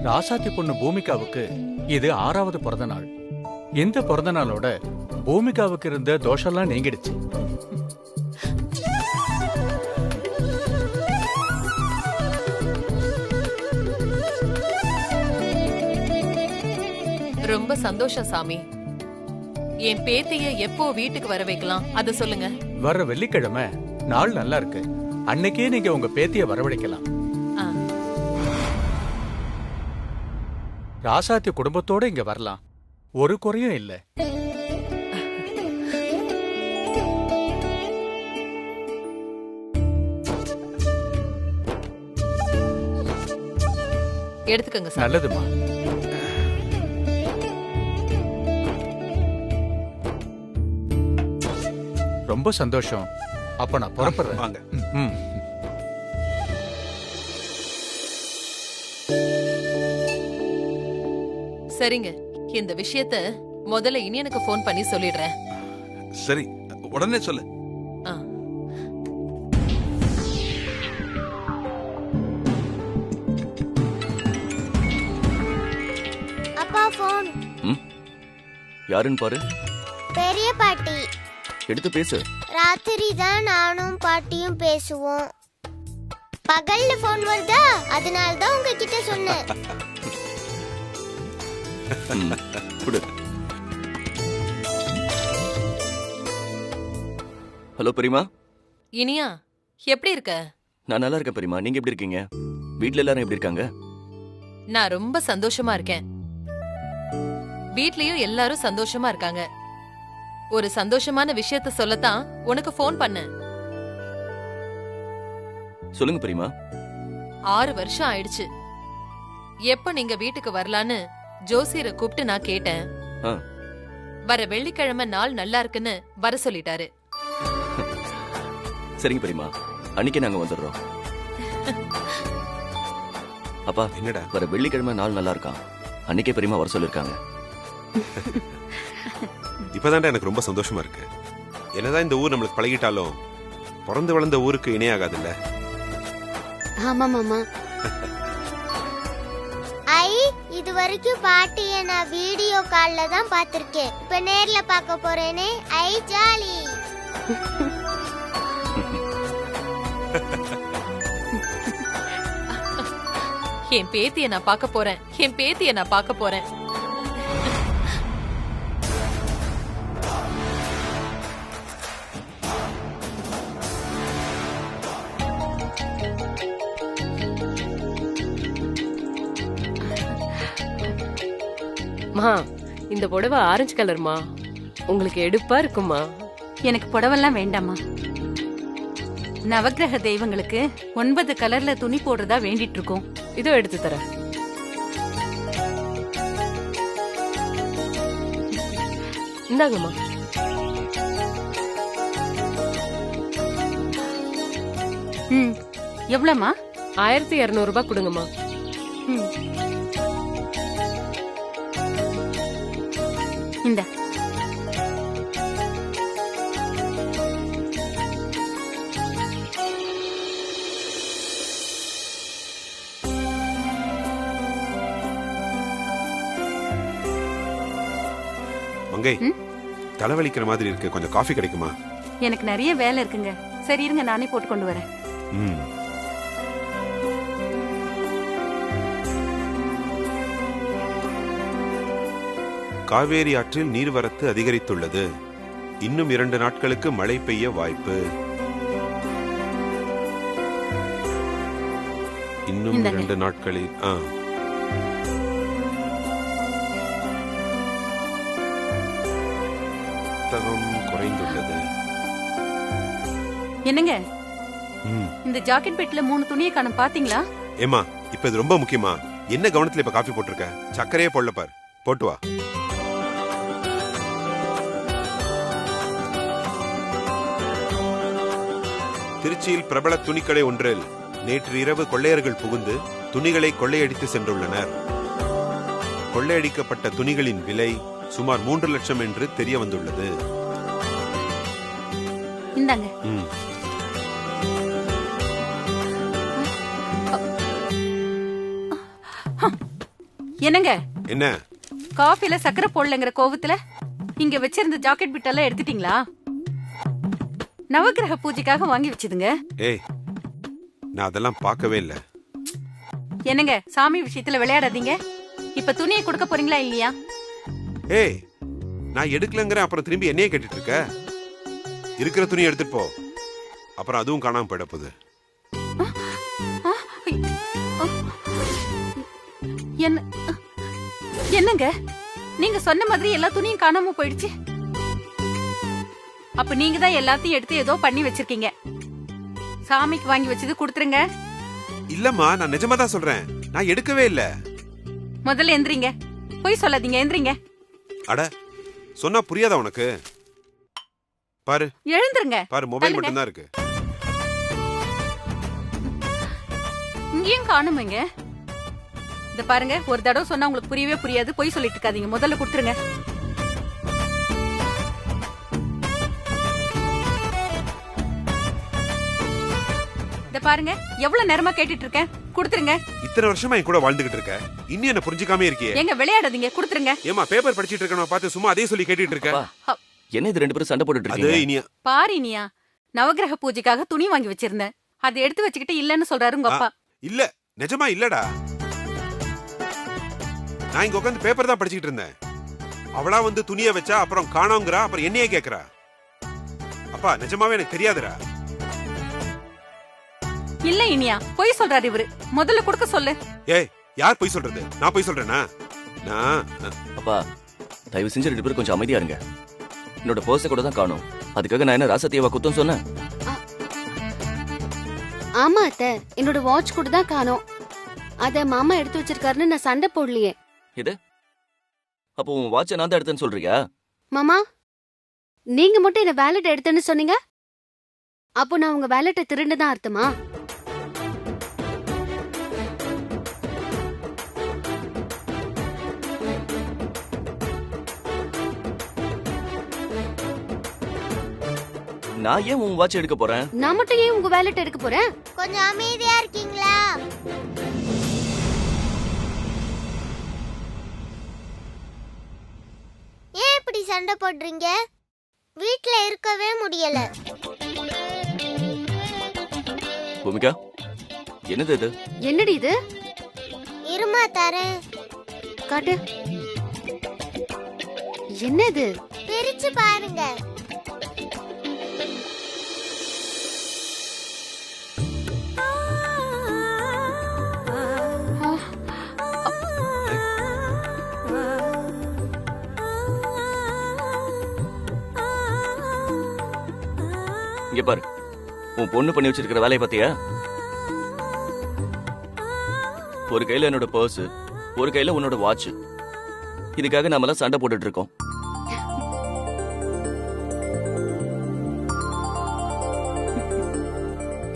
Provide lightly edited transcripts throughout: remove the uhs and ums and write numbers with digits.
ராசாத்தி பொண்ணு பூமிகாவுக்கு இது 6வது பிறந்த நாள். இந்த பிறந்த நாளோட பூமிகாவுக்கு இருந்த தோஷம்லாம் நீங்கிடுச்சு. ரொம்ப சந்தோஷம் சாமி. என் பேத்திய எப்போ வீட்டுக்கு வர வைக்கலாம் அத சொல்லுங்க. வர்ற வெள்ளிக்கிழமை நாள் நல்லா இருக்கு. அன்னைக்கே நீங்க உங்க பேத்திய வரவழைக்கலாம். ராசாத்தி குடும்பத்தோட இங்க வரலாம். ஒரு குறையும் இல்ல. எடுத்துக்கங்க சார். நல்லதுமா. ரொம்ப சந்தோஷம். அப்ப நான் புறப்படுறேன். வாங்க. சரிங்க, இந்த விஷயத்த முதல்ல இனியனுக்கு போன் பண்ணி சொல்லிடுறேன். சரி, உடனே சொல்லு. அப்பா போன். யாருன்னு பாரு. பெரிய பாட்டி. எடுத்து பேசு. ராத்திரி தான் நானும் பாட்டியும் பேசுவோம். பகல்ல போன் வருதா, அதனால தான் உங்ககிட்ட சொன்னேன். ஹலோ பெரியமா. இனியா, எப்படி இருக்க? நான் நல்லா இருக்கேன் பெரியமா. நீங்க எப்படி இருக்கீங்க? வீட்ல எல்லாரும் எப்படி இருக்காங்க? நான் ரொம்ப சந்தோஷமா இருக்கேன். வீட்லயும் எல்லாரும் சந்தோஷமா இருக்காங்க. ஒரு சந்தோஷமான விஷயத்த சொல்லத்தான் உனக்கு போன் பண்ணேன். சொல்லுங்க பெரியமா. 6 வருஷம் ஆயிடுச்சு. எப்ப நீங்க வீட்டுக்கு வரலான்னு ஜோசியரை கூப்பிட்டு நான் கேட்டேன். வர வெள்ளிக்கிழமை நாள் நல்லா இருக்குன்னு வர சொல்லிட்டாரு. சரிங்க பெரியமா, அன்னைக்கே நாங்க வந்துடுறோம். அப்பா, என்னடா வர வெள்ளிக்கிழமை நாள் நல்லா இருக்கான். அன்னைக்கே பெரியமா வர சொல்லிருக்காங்க. இப்பதான்டா எனக்கு ரொம்ப சந்தோஷமா இருக்கு. என்னதான் இந்த ஊர் நம்மளுக்கு பழகிட்டாலும் பிறந்து வளர்ந்த ஊருக்கு இணையாகாதுல்ல. ஆமா மாமா. ஐ, இது வரைக்கும் பாட்டிய நான் வீடியோ கால்ல தான் பாத்திருக்கேன். இப்ப நேர்ல பார்க்க போறேனே. ஐ ஜாலி. என் பேத்திய நான் பார்க்க போறேன். என் பேத்திய நான் பார்க்க போறேன். மா, இந்த புடவை ஆரஞ்சு கலர்மா, உங்களுக்கு எடுப்பா இருக்குமா? எனக்கு புடவெல்லாம் வேண்டாமா. நவக்கிரக தெய்வங்களுக்கு 9 கலர்ல துணி போடுறதா வேண்டிட்டு இருக்கோம். இதோ எடுத்து தரேன். இந்தாங்கம்மா. எவ்வளவுமா? 1200 ரூபாய் கொடுங்கம்மா. இந்த மங்கை, தலைவலிக்கிற மாதிரி இருக்கு. கொஞ்சம் காஃபி கிடைக்குமா? எனக்கு நிறைய வேலை இருக்குங்க. சரி இருங்க, நானே போட்டு கொண்டு வரேன். காவேரி ஆற்றில் நீர்வரத்து அதிகரித்துள்ளது. இன்னும் 2 நாட்களுக்கு மழை பெய்ய வாய்ப்பு. இன்னும் 2 நாட்களில் குறைந்துள்ளது. என்னங்க, இந்த ஜாக்கெட் பெட்ல 3 துணியை காணோம், பாத்தீங்களா? ஏமா, இப்ப இது ரொம்ப முக்கியமா? என்ன கவனத்துல இப்ப காஃபி போட்டிருக்க? சக்கரையே போடல பார். போட்டு வா. திருச்சியில் பிரபல துணிக்கடை ஒன்றில் நேற்று இரவு கொள்ளையர்கள் புகுந்து துணிகளை கொள்ளையடித்து சென்றுள்ளனர். கொள்ளையடிக்கப்பட்ட துணிகளின் விலை சுமார் 3 லட்சம் என்று தெரிய வந்துள்ளது. இந்தாங்க. என்னங்க என்ன? காஃபில சக்கரை போடலங்கிற கோவத்துல இங்க வச்சிருந்த ஜாக்கெட் பிட்டெல்லாம் எடுத்துட்டீங்களா? நவக்கிரக பூஜைக்காக வாங்கி வச்சதுங்க. ஏய், நான் அதெல்லாம் பார்க்கவே இல்ல. என்னங்க சாமி விஷயத்துல விளையாடாதீங்க. இப்ப துணியை கொடுக்க போறீங்களா இல்லையா? ஏய், நான் எடுக்கலங்கற அப்புறம் திரும்பி என்னையே கேட்டுட்டு இருக்க? இருக்கிற துணி எடுத்துட்டு போ. அப்புறம் அதுவும் காணாம போயிட போகுது. என்னங்க நீங்க சொன்ன மாதிரி எல்லா துணியும் காணாம போயிடுச்சு. அப்ப நீங்க தான் எல்லாத்தையும் எடுத்து ஏதோ பண்ணி வச்சிருக்கீங்க. சாமிக்கு வாங்கி வச்சது கொடுத்துருங்க. இல்லம்மா, நான் நிஜமா தான் சொல்றேன். நான் எடுக்கவே இல்ல. முதல்ல எந்திரிங்க. போய் சொல்லாதீங்க, எந்திரிங்க. அட, சொன்னா புரியாதா உனக்கு? பாரு எழுந்துருங்க. பாரு, மொபைல் மட்டும் தான் இருக்கு. இங்கேயும் காணுமேங்க. இந்த பாருங்க, ஒரு தடவை சொன்னா உங்களுக்கு புரியவே புரியாது. போய் சொல்லிட்டு இருக்காதீங்க. முதல்ல கொடுத்துருங்க. இந்த பாருங்க, எவ்வளவு நேரமா கேட்டுட்டு இருக்கேன். கொடுத்துருங்க. இத்தனை வருஷமா என் கூட வாழ்ந்துகிட்டு இருக்க, இன்னும் என்ன புரிஞ்சுக்காம இருக்கியே. எங்க விளையாடாதீங்க, கொடுத்துருங்க. ஏமா, பேப்பர் படிச்சிட்டு இருக்கணும் பார்த்து சும்மா அதே சொல்லி கேட்டுட்டு இருக்க. என்ன இது ரெண்டு பேரும் சண்டை போட்டுட்டு அது இருக்கீங்க? இனியா பாரு இனியா, நவக்கிரக பூஜைக்காக துணி வாங்கி வச்சிருந்தேன். அதை எடுத்து வச்சுக்கிட்டு இல்லன்னு சொல்றாரு உங்க அப்பா. இல்ல, நிஜமா இல்லடா. நான் இங்க உட்காந்து பேப்பர் தான் படிச்சுக்கிட்டு இருந்தேன். அவளா வந்து துணியை வச்சா அப்புறம் காணோங்கிறா, அப்புறம் என்னையே கேக்குறா. அப்பா, நிஜமாவே எனக்கு தெரியாதுடா. இல்ல இனியா, பொய் சொல்றாரு இவரு. முதல்ல கொடுக்க சொல்லு. ஏய், யார் பொய் சொல்றது? நான் பொய் சொல்றேனா? நான் அப்பா, தயவு செஞ்சு ரெண்டு பேரும் கொஞ்சம் அமைதியா இருங்க. என்னோட பர்ஸை கூட தான் காணும். அதுக்காக நான் என்ன ராசத்தியவா குத்தம் சொன்னேன்? ஆமா அத்தை, என்னோட வாட்ச் கூட தான் காணோம். அத மாமா எடுத்து வச்சிருக்காருன்னு நான் சண்டை போடலையே. இது அப்போ உன் வாட்சை நான் தான் எடுத்தேன்னு சொல்றியா? மாமா, நீங்க மட்டும் என்ன வேலட் எடுத்தேன்னு சொன்னீங்க. அப்போ நான் உங்க வேலட்டை திருடுதான் அர்த்தமா? நான் ஏன் உன் வாட்ச் எடுக்க போறேன்? நான் மட்டும் ஏன் உங்க வேலட் எடுக்க போறேன்? கொஞ்சம் அமைதியா இருக்கீங்களா? ஏன் இப்படி சண்டை போடுறீங்க? வீட்ல இருக்கவே முடியல. பூமிகா, என்னது இது? என்னடி இது? இருமா தரேன். காட்டு. என்னது? பிரிச்சு பாருங்க. இங்க பாரு, உன் பொண்ணு பண்ணி வச்சிருக்கிற வேலையை பாத்தியா? ஒரு கையில என்னோட பர்ஸ், ஒரு கையில உன்னோட வாட்ச். இதுக்காக நாம எல்லாம் சண்டை போட்டுட்டு இருக்கோம்.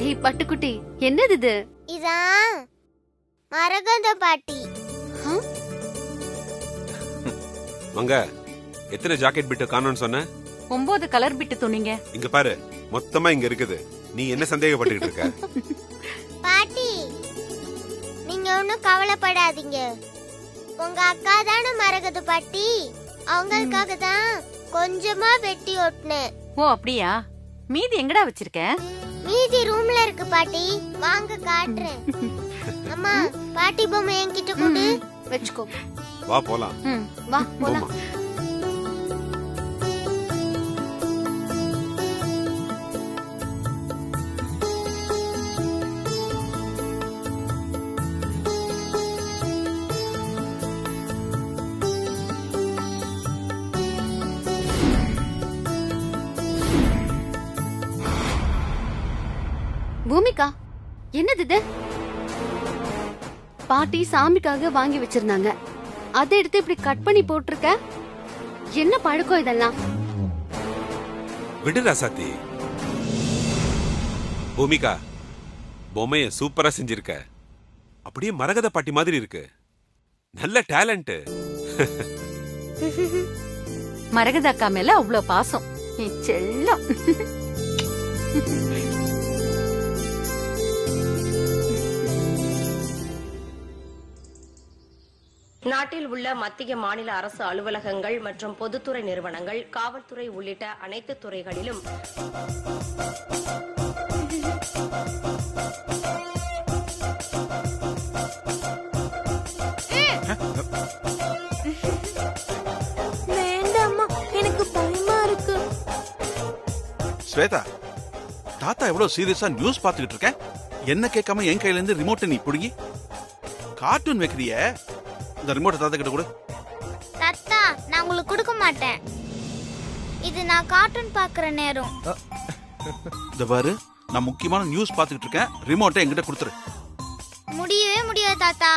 ஏய் பட்டுக்குட்டி, என்னது இது? இதான் மரகத பாட்டி. மங்க, எத்தனை ஜாக்கெட் பிட்டு காணோம்னு சொன்ன? 9 கலர் பிட்டு துணிங்க. இங்க பாரு, மொத்தமா இங்க இருக்குது. நீ என்ன சந்தேகப்பட்டுக்கிட்டு இருக்க? பாட்டி, நீங்க ஒன்னும் கவலைப்படாதீங்க. உங்க அக்கா தானே மரகத பாட்டி. அவங்களுக்காக தான் கொஞ்சமா வெட்டி ஒட்டினேன். ஓ அப்படியா? மீதி எங்கடா வச்சிருக்க? மீதி ரூம்ல இருக்கு பாட்டி. வாங்க காட்டுறேன். அம்மா, பாட்டி பொம்மை என்கிட்ட கொடு. வெச்சுக்கோ. வா போலாம். வா போலாம். பூமிகா, என்னது இது? பாட்டி சாமிக்காக வாங்கி வச்சிருந்தாங்க. அதை எடுத்து இப்படி கட் பண்ணி போட்டிருக்க. என்ன பழக்கம் இதெல்லாம்? விடு ராசாத்தி. பூமிகா, பொம்மைய சூப்பரா செஞ்சிருக்க. அப்படியே மரகத பாட்டி மாதிரி இருக்கு. நல்ல டேலண்ட். மரகத அக்கா மேல அவ்வளவு பாசம். நீ செல்லம். நாட்டில் உள்ள மத்திய மாநில அரசு அலுவலகங்கள் மற்றும் பொதுத்துறை நிறுவனங்கள், காவல்துறை உள்ளிட்ட அனைத்து துறைகளிலும் வேண்டாம்மா, எனக்கு பயமா இருக்கு. ஸ்வேதா, தாத்தா எவ்வளவு சீரியஸா நியூஸ் பாத்துக்கிட்டு இருக்கேன். என்ன கேட்காம என் கையில இருந்து ரிமோட்டை நீ புடுங்கி கார்ட்டூன் வைக்கிறிய. இந்த ரிமோட்டை தாத்தா கிட்ட கொடு. தாத்தா, நான் உங்களுக்கு கொடுக்க மாட்டேன். இது நான் கார்ட்டூன் பாக்குற நேரம். இந்த பாரு, நான் முக்கியமான நியூஸ் பாத்துக்கிட்டு இருக்கேன். ரிமோட்டை என்கிட்ட கொடுத்துரு. முடியவே முடியாது தாத்தா.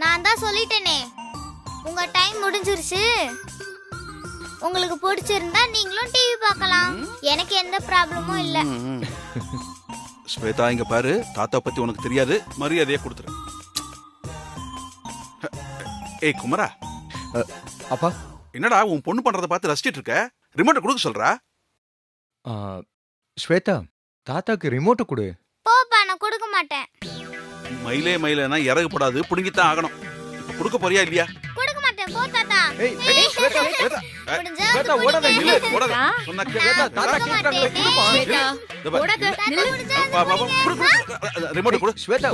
நான் தான் சொல்லிட்டேனே, உங்க டைம் முடிஞ்சிருச்சு. உங்களுக்கு பிடிச்சிருந்தா நீங்களும் டிவி பார்க்கலாம். எனக்கு எந்த ப்ராப்ளமும் இல்ல. ஸ்வேதா, இங்க பாரு, தாத்தா பத்தி உனக்கு தெரியாது. மரியாதையா கொடுத்துரு. ஏய் குமரா. அப்பா, என்னடா உன் பொண்ணு பண்றத பார்த்து ரசிச்சிட்டு இருக்க? ரிமோட்டை கொடுக்க சொல்றா. ஸ்வேதா, தாத்தாக்கு ரிமோட்டை கொடு. போப்பா, நான் கொடுக்க மாட்டேன். மயிலே மயிலேனா இறகுப்படாது, புடுங்கித்தான் ஆகணும். இப்ப கொடுக்க போறியா இல்லையா? கொடுக்க மாட்டேன். போ தாத்தா. ஸ்வேதா, ஸ்வேதா, ஸ்வேதா, ஓடாத, நில்லு, ஓடாத. சொன்னா கேளு. தாத்தா கேக்குறாங்க, கொடுப்பா. ஸ்வேதா, ஓடாத, நில்லு. வா, வா, வா, குடு, குடு. ரிமோட்டை கொடு. ஸ்வேதா,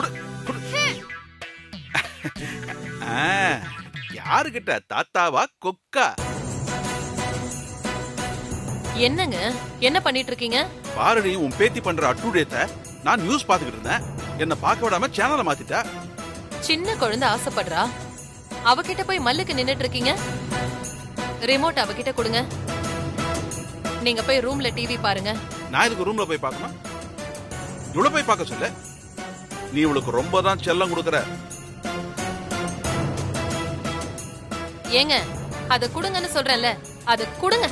யாருகிட்ட? தாத்தாவா கொக்கா? என்னங்க என்ன பண்ணிட்டு இருக்கீங்க? பாருடி, உன் பேத்தி பண்ற அட்டூழியத்தை. நான் நியூஸ் பாத்துக்கிட்டு இருந்தேன். என்ன பார்க்க விடாம சேனலை மாத்திட்டா. சின்ன குழந்தை ஆசைப்படுறா, அவகிட்ட போய் மல்லுக்கு நின்னுட்டு இருக்கீங்க. ரிமோட் அவகிட்ட கொடுங்க. நீங்க போய் ரூம்ல டிவி பாருங்க. நான் இதுக்கு ரூம்ல போய் பார்க்கணும்? இவ்வளவு போய் பார்க்க சொல்ல. நீ இவளுக்கு ரொம்ப தான் செல்லம் கொடுக்கற. ஏங்க, அத குடுங்கன்னு சொல்றேன்ல, அத குடுங்க.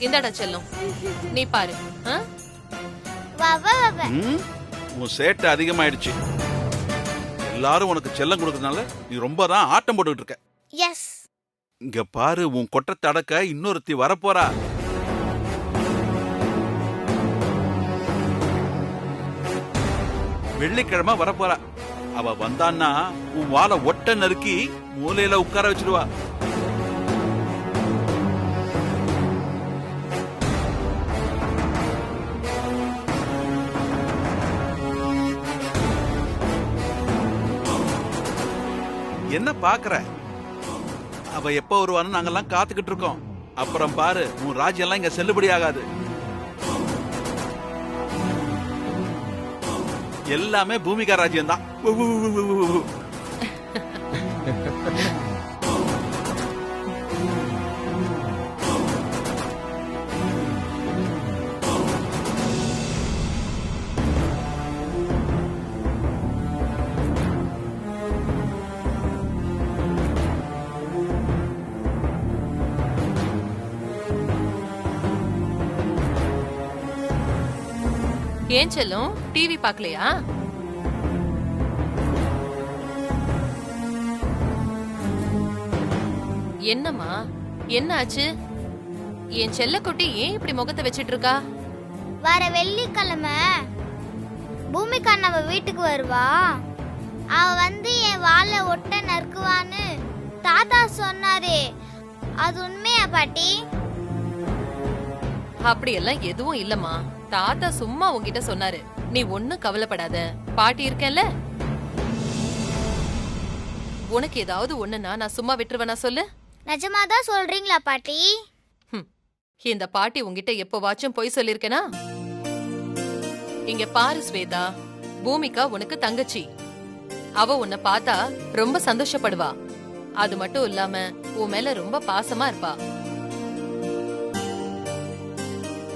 இந்தாடா செல்லம், நீ பாரு. வா வா வா. உன் சேட்டை அதிகமாயிடுச்சு. எல்லாரும் உனக்கு செல்லம் கொடுக்கறதுனால நீ ரொம்ப தான் ஆட்டம் போட்டுக்கிட்டு இருக்க. எஸ். இங்க பாரு, உன் கொட்டத்தை அடக்க இன்னொருத்தி வரப்போறா. வெள்ளிக்கிழமை வரப்போறா. அவ வந்தான்னா உன் வாழை ஒட்ட நறுக்கி மூலையில உட்கார வச்சிருவா. என்ன பாக்குற? அவ எப்ப வருவான்னு நாங்கெல்லாம் காத்துக்கிட்டு இருக்கோம். அப்புறம் பாரு, உன் ராஜ்யம் எல்லாம் இங்க செல்லுபடி ஆகாது. எல்லாமே பூமிகா ராஜ்யம் தான். ஏன் செல்லம், டிவி பாக்கலையா? என்னம்மா, என்ன ஆச்சு? என் செல்லக்குட்டி ஏன் இப்படி முகத்தை வச்சிட்டு இருக்கா? வர வெள்ளிக்கிழமை பூமிகா நம்ம வீட்டுக்கு வருவா. அவ வந்து என் வாழை ஒட்ட நறுக்குவான்னு தாத்தா சொன்னாரே, அது உண்மையா பாட்டி? அப்படியெல்லாம் எதுவும் இல்லம்மா. தாத்தா சும்மா உன்கிட்ட சொன்னாரு. நீ ஒண்ணும் கவலைப்படாத, பாட்டி இருக்கேன்ல. உனக்கு ஏதாவது ஒண்ணுனா நான் சும்மா விட்டுருவேனா சொல்லு? நிஜமாதான் சொல்றீங்களா பாட்டி? இந்த பாட்டி உன்கிட்ட எப்பவாச்சும் பொய் சொல்லிருக்கேனா? இங்க பாரு ஸ்வேதா, பூமிகா உனக்கு தங்கச்சி. அவ உன்னை பார்த்தா ரொம்ப சந்தோஷப்படுவா. அது மட்டும் இல்லாம உன் மேல ரொம்ப பாசமா இருப்பா.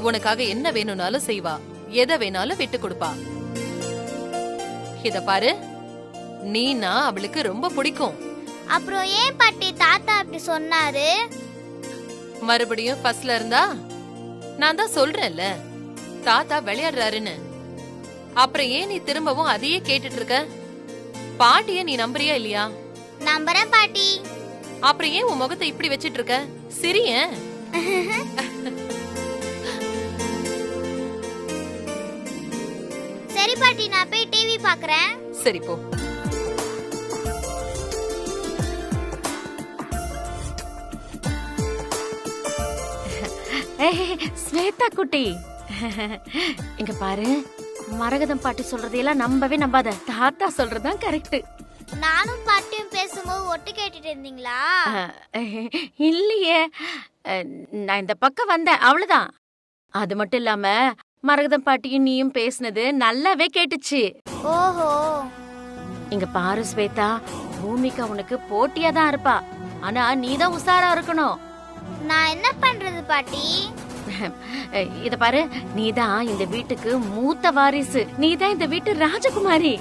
உனக்காக என்ன வேணும்னாலும் செய்வா, எதை வேணாலும் விட்டு கொடுப்பா. இத பாரு, நீனா அவளுக்கு ரொம்ப பிடிக்கும். அப்புறம் ஏன் பாட்டி தாத்தா அப்படி சொன்னாரு? மறுபடியும் ஃபர்ஸ்ட்ல இருந்தா? நான் தான் சொல்றேன்ல, தாத்தா விளையாடுறாருன்னு. அப்புறம் ஏன் நீ திரும்பவும் அதையே கேட்டுட்டு இருக்க? பாட்டிய நீ நம்புறியா இல்லையா? நம்புறேன் பாட்டி. அப்புறம் ஏன் உன் முகத்தை இப்படி வச்சிட்டு இருக்க? சிரியேன். சரி பாட்டி, நான் போய் டிவி பாக்குறேன். சரி போ. ஸ்வேதா குட்டி, இங்க பாரு, மரகதம் பாட்டி சொல்றதையெல்லாம் நம்பவே நம்பாத. தாத்தா சொல்றதுதான் கரெக்ட். நானும் பாட்டியும் பேசும்போது ஒட்டு கேட்டுட்டு இருந்தீங்களா? இல்லையே, நான் இந்த பக்கம் வந்தேன், அவ்வளவுதான். அது மட்டும் இல்லாம மரகதம் பாட்டியும் நீயும் பேசுனது நல்லாவே கேட்டுச்சு. ஓஹோ. இங்க பாரு ஸ்வேதா, பூமிகா உனக்கு போட்டியா தான் இருப்பா. ஆனா நீதான் உஷாரா இருக்கணும். நான் என்ன பண்றது பாட்டி? இத பாரு, நீதான் இந்த வீட்டுக்கு மூத்த வாரிசு. நீதான் இந்த வீட்டு ராஜகுமாரி.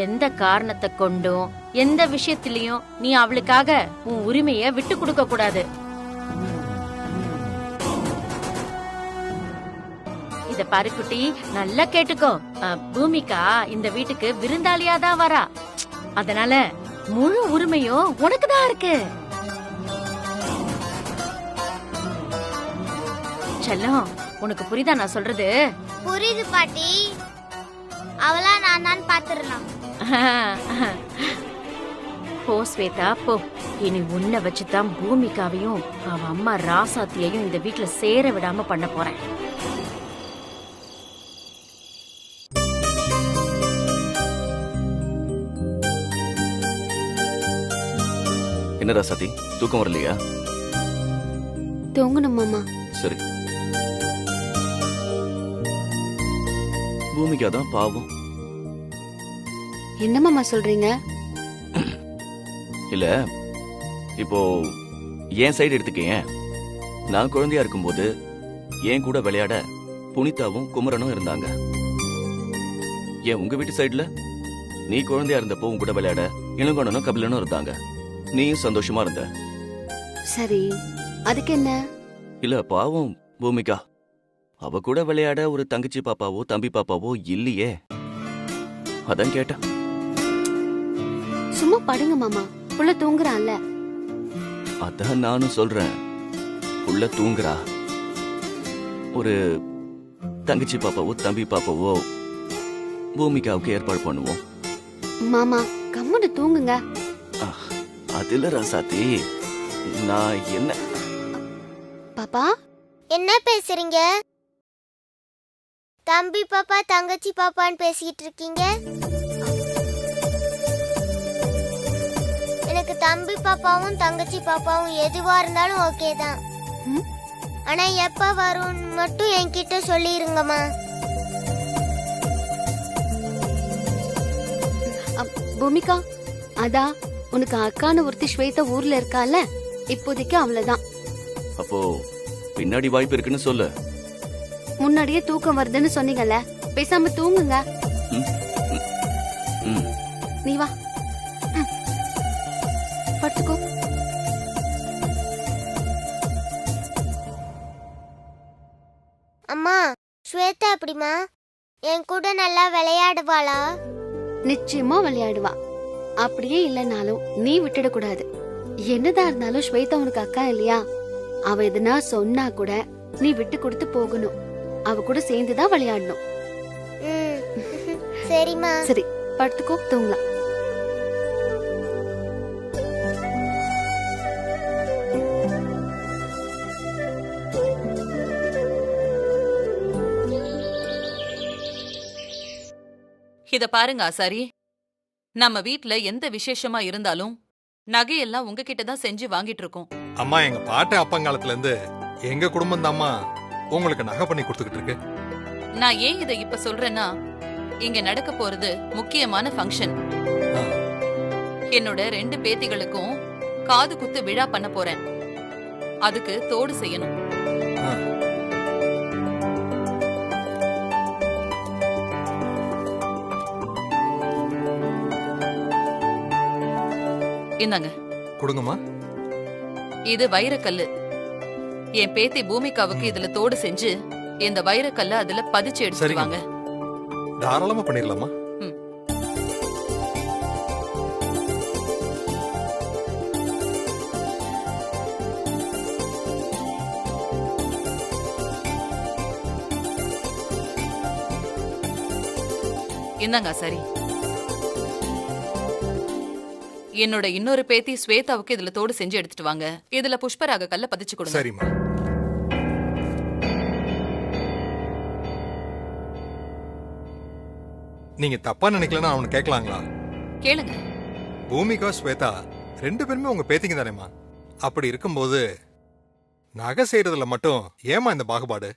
எந்த காரணத்தை கொண்டும் எந்த விஷயத்திலயும் நீ அவளுக்காக உன் உரிமைய விட்டு கொடுக்க கூடாது. இத பாரு குட்டி, நல்லா கேட்டுக்கோ. பூமிகா இந்த வீட்டுக்கு விருந்தாளியாதான் வரா. அதனால முழு உரிமையும் உனக்குதான் இருக்கு. செல்லம், உனக்கு புரியுதா நான் சொல்றது? புரியுது பாட்டி. அவளா நான் பாத்துடலாம். போ ஸ்வேதா போ. இனி உன்னை வச்சுதான் பூமிகாவையும் அவ அம்மா ராசாத்தியையும் இந்த வீட்டுல சேர விடாம பண்ண போறேன். என்ன ராசாத்தி, தூக்கம் வரலையா? தூங்கணும் மாமா. சரி. பூமிகா தான் பாவம். என்ன மாமா சொல்றீங்க? இல்ல, இப்போ என் சைடு எடுத்துக்கேன். நான் குழந்தையா இருக்கும்போது என் கூட விளையாட புனிதாவும் குமரனும் இருந்தாங்க. ஏன் உங்க வீட்டு சைடுல நீ குழந்தையா இருந்தப்போ உன் கூட விளையாட இளங்கோணனும் கபிலனும் இருந்தாங்க. நீயும் சந்தோஷமா இருந்த. சரி, அதுக்கு என்ன? இல்ல, பாவம் பூமிகா, அவ கூட விளையாட ஒரு தங்கச்சி பாப்பாவோ தம்பி பாப்பாவோ இல்லையே, அதான் கேட்டேன். சும்மா படுங்க மாமா, புள்ள தூங்குறான்ல. அதான் நானும் சொல்றேன், புள்ள தூங்குறா. ஒரு தங்கச்சி பாப்பாவோ தம்பி பாப்பாவோ பூமிகாவுக்கு ஏற்பாடு பண்ணுவோம். மாமா கம்முன்னு தூங்குங்க. அதுல ராசாத்தி, நான் என்ன பாப்பா என்ன பேசுறீங்க? தம்பி பாப்பா தங்கச்சி பாப்பான்னு பேசிட்டு இருக்கீங்க. எனக்கு தம்பி பாப்பாவும் தங்கச்சி பாப்பாவும் எதுவா இருந்தாலும் ஓகே தான். ஆனா எப்ப வரும் மட்டும் என்கிட்ட சொல்லிருங்கம்மா. பூமிகா, அதா உனக்கு அக்கான ஒருத்தி ஸ்வேதா ஊர்ல இருக்கால, இப்போதைக்கு அவ்வளவுதான். அப்போ பின்னாடி வாய்ப்பு இருக்குன்னு சொல்லு. முன்னாடியே தூக்கம் வருதுன்னு சொன்னீங்கல்ல, பேசாம தூங்குங்க. நீ வா, படுத்துக்கோ. அம்மா, ஸ்வேதா எப்படிமா? என் கூட நல்லா விளையாடுவாளா? நிச்சயமா விளையாடுவா. அப்படியே இல்லைனாலும் நீ விட்டுடக்கூடாது. என்னதான் இருந்தாலும் ஸ்வேதா உனக்கு அக்கா இல்லையா? அவ எதுனா சொன்னா கூட நீ விட்டு கொடுத்து போகணும். அவ கூட சேர்ந்துதான் விளையாடணும். சரிம்மா. சரி, படுத்துக்கோ, தூங்கலாம். இத பாருங்க ஆசாரி, நம்ம வீட்ல எந்த விசேஷமா இருந்தாலும் நகையெல்லாம் உங்ககிட்ட தான் செஞ்சு வாங்கிட்டு இருக்கோம். அம்மா, எங்க பாட்டு அப்பங்காலத்துல இருந்து எங்க குடும்பம் தாம்மா உங்களுக்கு நகை பண்ணி கொடுத்துக்கிட்டு இருக்கு. நான் ஏன் இதை இப்ப சொல்றேன்னா, இங்க நடக்க போறது முக்கியமான ஃபங்க்ஷன். என்னோட 2 பேத்திகளுக்கும் காது குத்து விழா பண்ண போறேன். அதுக்கு தோடு செய்யணும். இந்தாங்க, கொடுங்கம்மா. இது வைரக்கல்லு. என் பேத்தி பூமிகாவுக்கு இதுல தோடு செஞ்சு இந்த வைரக்கல்ல அதுல பதிச்சு எடுத்துவாங்க. தாராளமா பண்ணிடலாமா? இந்தாங்க சரி. என்னோட இன்னொரு பேத்தி ஸ்வேதாவுக்கு இதுல தோடு செஞ்சு எடுத்துட்டு வாங்க. இதுல புஷ்பராக கல்ல பதிச்சு கொடுங்க. சரிம்மா. நீங்க தப்பா நினைக்கலன்னா அவனு கேட்கலாங்களா? கேளுங்க. பூமிகா ஸ்வேதா 2 பேருமே உங்க பேத்திங்க தானேம்மா. அப்படி இருக்கும்போது நகை செய்யறதுல மட்டும் ஏமா இந்த பாகுபாடு?